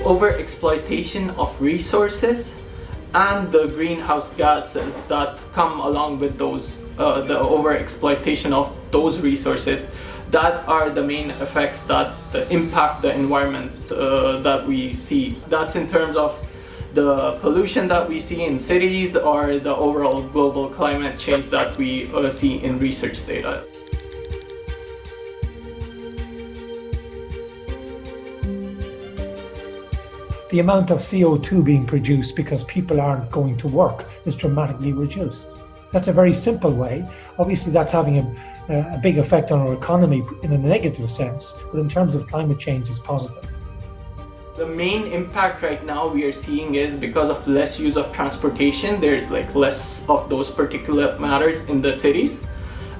overexploitation of resources and the greenhouse gases that come along with those, the overexploitation of those resources, that are the main effects that impact the environment that we see. That's in terms of the pollution that we see in cities or the overall global climate change that we see in research data. The amount of CO2 being produced because people aren't going to work is dramatically reduced. That's a very simple way. Obviously, that's having a big effect on our economy in a negative sense, but in terms of climate change, it's positive. The main impact right now we are seeing is because of less use of transportation. There's like less of those particulate matters in the cities,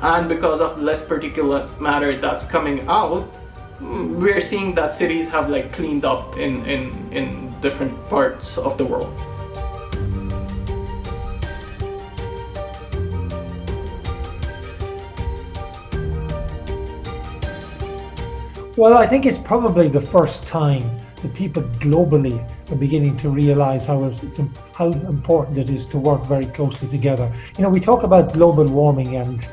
and because of less particulate matter that's coming out, we're seeing that cities have like cleaned up in different parts of the world. Well, I think it's probably the first time that people globally are beginning to realize how important it is to work very closely together. You know, we talk about global warming and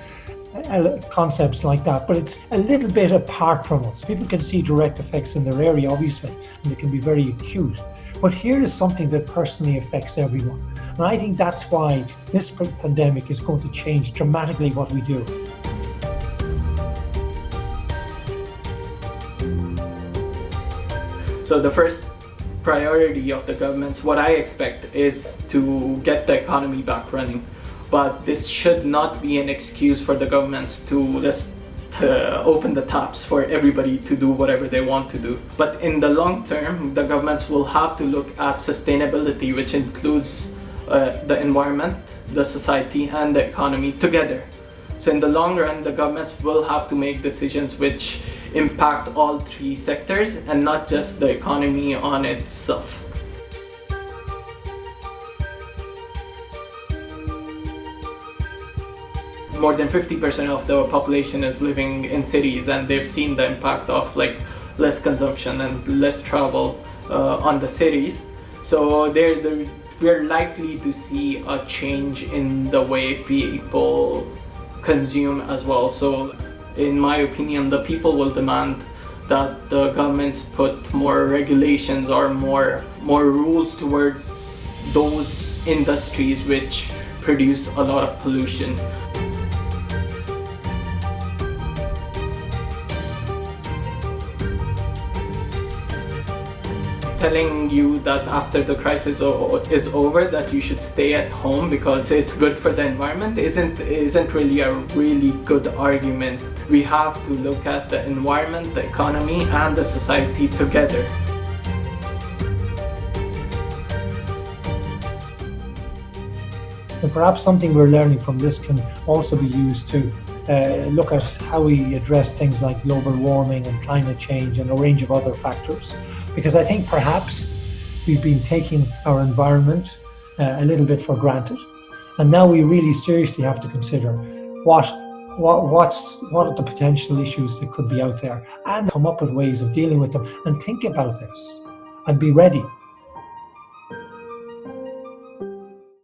concepts like that, but it's a little bit apart from us. People can see direct effects in their area, obviously, and they can be very acute. But here is something that personally affects everyone. And I think that's why this pandemic is going to change dramatically what we do. So the first priority of the governments, what I expect, is to get the economy back running. But this should not be an excuse for the governments to just open the taps for everybody to do whatever they want to do. But in the long term, the governments will have to look at sustainability, which includes the environment, the society, and the economy together. So in the long run, the governments will have to make decisions which impact all three sectors and not just the economy on itself. More than 50% of the population is living in cities, and they've seen the impact of like less consumption and less travel on the cities. So we're likely to see a change in the way people consume as well. So in my opinion, the people will demand that the governments put more regulations or more rules towards those industries which produce a lot of pollution. Telling you that after the crisis is over that you should stay at home because it's good for the environment isn't really a really good argument. We have to look at the environment, the economy, and the society together. And perhaps something we're learning from this can also be used to look at how we address things like global warming and climate change and a range of other factors. Because I think perhaps we've been taking our environment a little bit for granted, and now we really seriously have to consider what are the potential issues that could be out there and come up with ways of dealing with them and think about this and be ready.